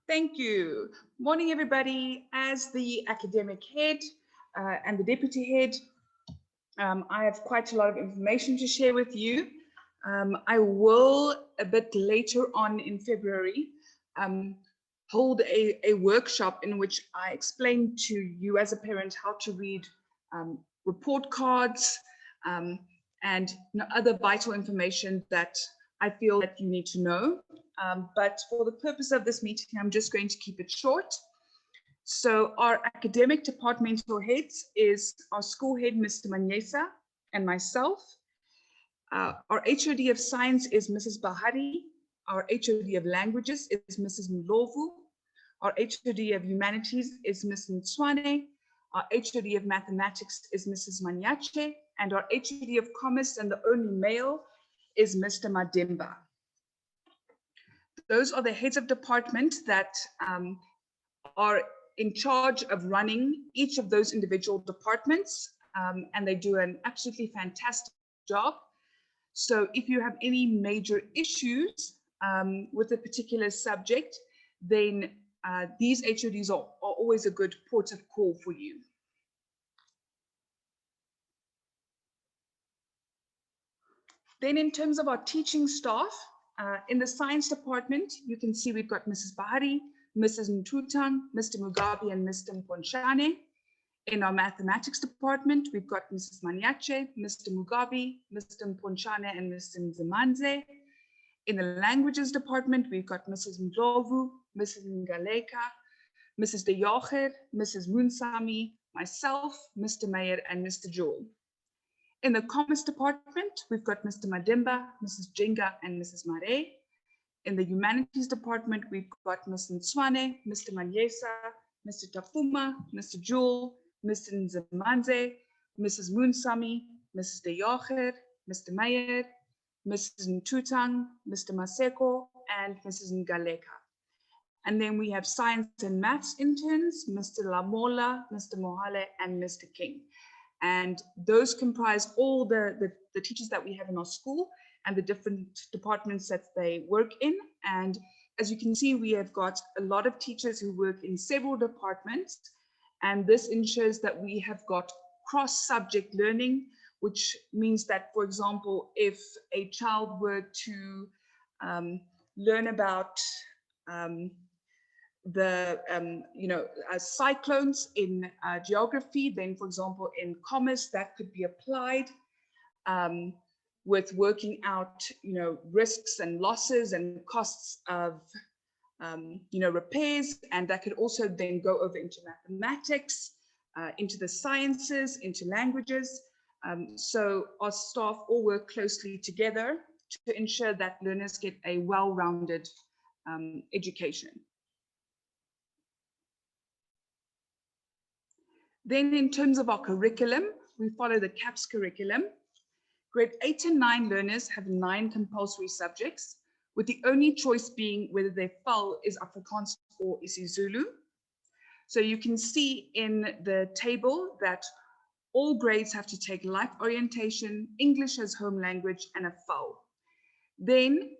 Thank you. Morning, everybody. As the academic head and the deputy head, I have quite a lot of information to share with you. I will, a bit later on in February, hold a workshop in which I explain to you as a parent how to read report cards and other vital information that I feel that you need to know. But for the purpose of this meeting, I'm just going to keep it short. So our academic departmental heads is our school head, Mr. Manyesa, and myself. Our HOD of science is Mrs. Bahari. Our HOD of languages is Mrs. Mlovu. Our HOD of humanities is Ms. Nswane. Our HOD of mathematics is Mrs. Manyache. And our HOD of commerce, and the only male, is Mr. Madimba. Those are the heads of department that are in charge of running each of those individual departments, and they do an absolutely fantastic job. So if you have any major issues with a particular subject, then these HODs are always a good port of call for you. Then in terms of our teaching staff, in the science department, you can see we've got Mrs. Bahari, Mrs. Mtutang, Mr. Mugabe, and Mr. Mponchane. In our mathematics department, we've got Mrs. Manyache, Mr. Mugabe, Mr. Mponchane, and Mr. Nzimanze. In the languages department, we've got Mrs. Mdlovu, Mrs. Ngaleka, Mrs. De Jager, Mrs. Munsami, myself, Mr. Meyer, and Mr. Joel. In the commerce department, we've got Mr. Madimba, Mrs. Jenga, and Mrs. Mare. In the humanities department, we've got Mr. Nswane, Mr. Manyesa, Mr. Tafuma, Mr. Joel, Mr. Nzimanze, Mrs. Munsami, Mrs. De Jager, Mr. Meyer, Mrs. Ntutang, Mr. Maseko, and Mrs. Ngaleka. And then we have science and maths interns, Mr. Lamola, Mr. Mohale, and Mr. King. And those comprise all the teachers that we have in our school and the different departments that they work in. And as you can see, we have got a lot of teachers who work in several departments. And this ensures that we have got cross-subject learning, which means that, for example, if a child were to learn about cyclones in geography, then for example in commerce that could be applied with working out risks and losses and costs of repairs, and that could also then go over into mathematics, into the sciences, into languages. So our staff all work closely together to ensure that learners get a well-rounded education. Then in terms of our curriculum, we follow the CAPS curriculum. Grade 8 and 9 learners have 9 compulsory subjects, with the only choice being whether their FAL is Afrikaans or isiZulu. So you can see in the table that all grades have to take life orientation, English as home language, and a FAL. Then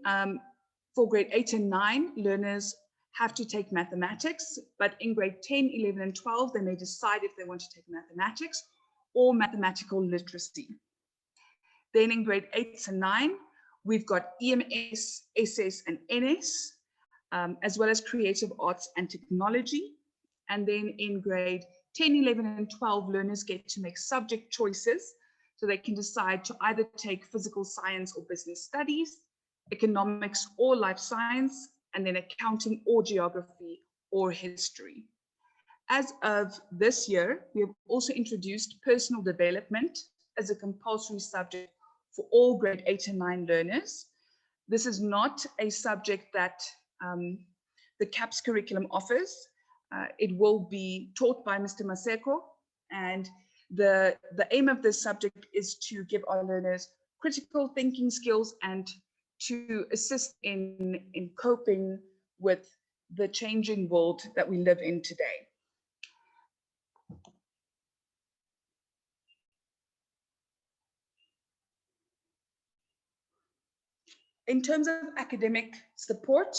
for grade 8 and 9, learners have to take mathematics, but in grade 10, 11, and 12, they may decide if they want to take mathematics or mathematical literacy. Then in grade 8 and 9, we've got EMS, SS, and NS, as well as creative arts and technology. And then in grade 10, 11, and 12, learners get to make subject choices, so they can decide to either take physical science or business studies, economics or life science, and then accounting or geography or history. As of this year, we have also introduced personal development as a compulsory subject for all grade 8 and 9 learners. This is not a subject that the CAPS curriculum offers. It will be taught by Mr. Maseko, and the aim of this subject is to give our learners critical thinking skills and to assist in coping with the changing world that we live in today. In terms of academic support,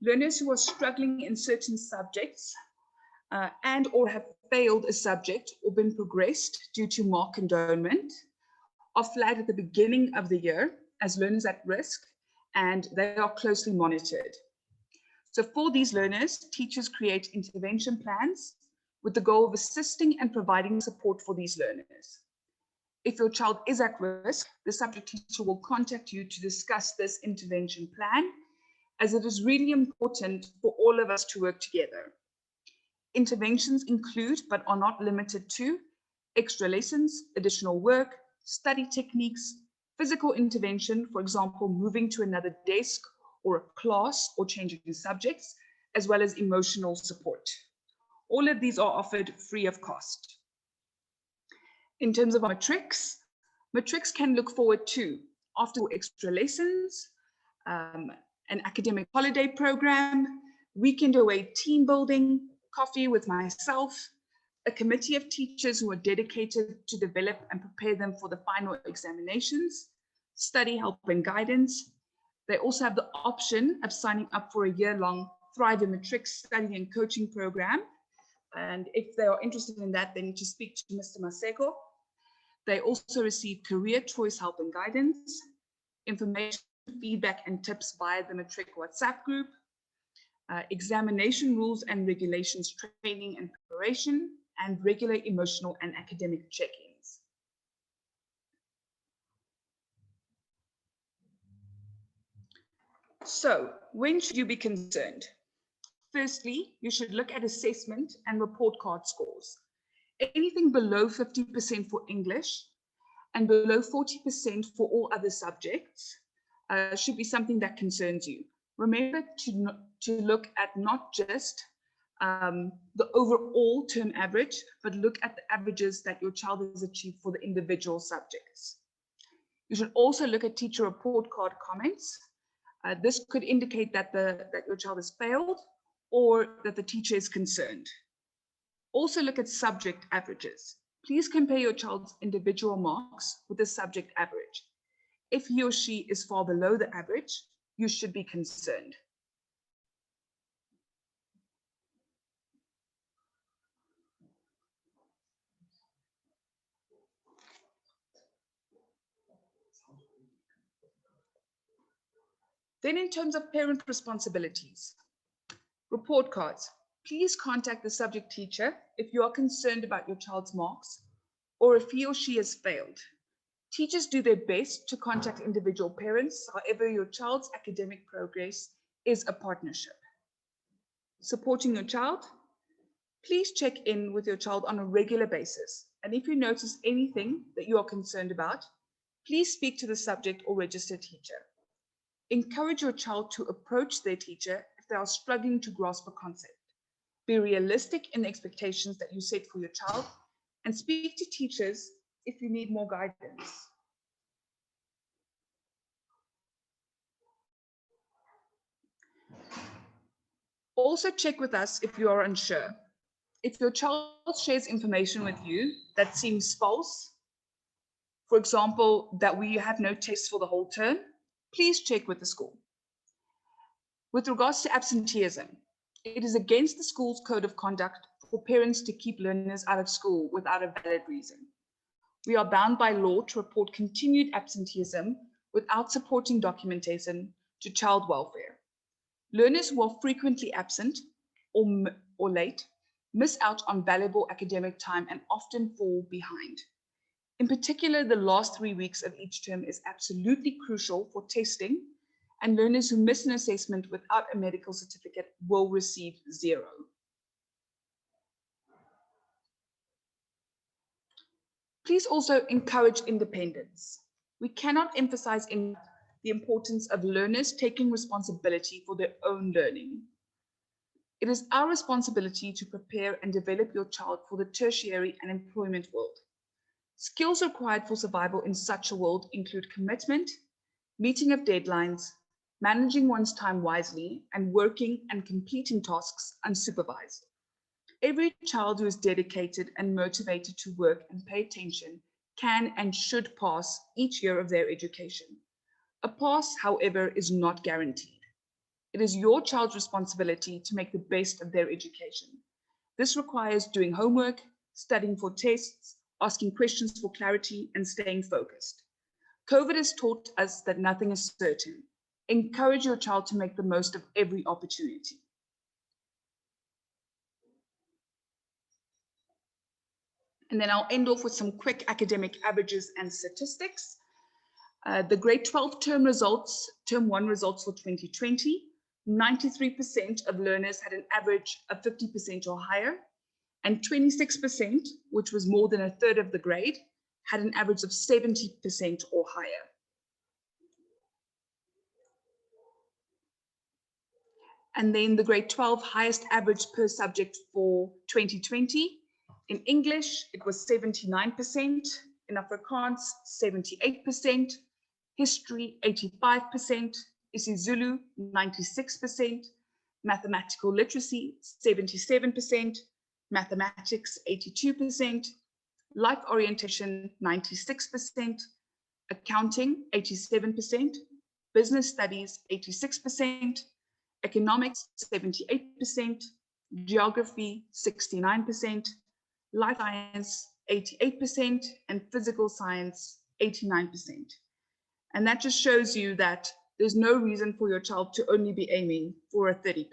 Learners who are struggling in certain subjects and or have failed a subject or been progressed due to mark condonement are flagged at the beginning of the year as learners at risk, and they are closely monitored. So for these learners, teachers create intervention plans with the goal of assisting and providing support for these learners. If your child is at risk, the subject teacher will contact you to discuss this intervention plan, as it is really important for all of us to work together. Interventions include, but are not limited to, extra lessons, additional work, study techniques, physical intervention, for example, moving to another desk or a class or changing subjects, as well as emotional support. All of these are offered free of cost. In terms of matrics can look forward to after extra lessons, an academic holiday program, weekend away team building, coffee with myself, a committee of teachers who are dedicated to develop and prepare them for the final examinations, study help and guidance. They also have the option of signing up for a year-long Thrive in Matric study and coaching program. And if they are interested in that, they need to speak to Mr. Maseko. They also receive career choice help and guidance, information, feedback, and tips via the Matric WhatsApp group, examination rules and regulations training and preparation, and regular emotional and academic check-ins. So, when should you be concerned? Firstly, you should look at assessment and report card scores. Anything below 50% for English and below 40% for all other subjects should be something that concerns you. Remember to look at not just the overall term average, but look at the averages that your child has achieved for the individual subjects. You should also look at teacher report card comments. This could indicate that your child has failed or that the teacher is concerned. Also look at subject averages. Please compare your child's individual marks with the subject average. If he or she is far below the average, you should be concerned. Then in terms of parent responsibilities, report cards. Please contact the subject teacher if you are concerned about your child's marks or if he or she has failed. Teachers do their best to contact individual parents. However, your child's academic progress is a partnership. Supporting your child, please check in with your child on a regular basis. And if you notice anything that you are concerned about, please speak to the subject or registered teacher. Encourage your child to approach their teacher if they are struggling to grasp a concept. Be realistic in the expectations that you set for your child and speak to teachers if you need more guidance. Also check with us if you are unsure. If your child shares information with you that seems false, for example, that we have no tests for the whole term, please check with the school. With regards to absenteeism, it is against the school's code of conduct for parents to keep learners out of school without a valid reason. We are bound by law to report continued absenteeism without supporting documentation to child welfare. Learners who are frequently absent or late miss out on valuable academic time and often fall behind. In particular, the last 3 weeks of each term is absolutely crucial for testing, and learners who miss an assessment without a medical certificate will receive 0. Please also encourage independence. We cannot emphasize enough the importance of learners taking responsibility for their own learning. It is our responsibility to prepare and develop your child for the tertiary and employment world. Skills required for survival in such a world include commitment, meeting of deadlines, managing one's time wisely, and working and completing tasks unsupervised. Every child who is dedicated and motivated to work and pay attention can and should pass each year of their education. A pass, however, is not guaranteed. It is your child's responsibility to make the best of their education. This requires doing homework, studying for tests, asking questions for clarity, and staying focused. COVID has taught us that nothing is certain. Encourage your child to make the most of every opportunity. And then I'll end off with some quick academic averages and statistics. The grade 12 term one results for 2020, 93% of learners had an average of 50% or higher, and 26%, which was more than a third of the grade, had an average of 70% or higher. And then the grade 12 highest average per subject for 2020. In English, it was 79%. In Afrikaans, 78%. History, 85%. isiZulu, 96%. Mathematical literacy, 77%. Mathematics, 82%. Life orientation, 96%. Accounting, 87%. Business studies, 86%. Economics, 78%, geography, 69%, life science, 88%, and physical science, 89%. And that just shows you that there's no reason for your child to only be aiming for a 30%.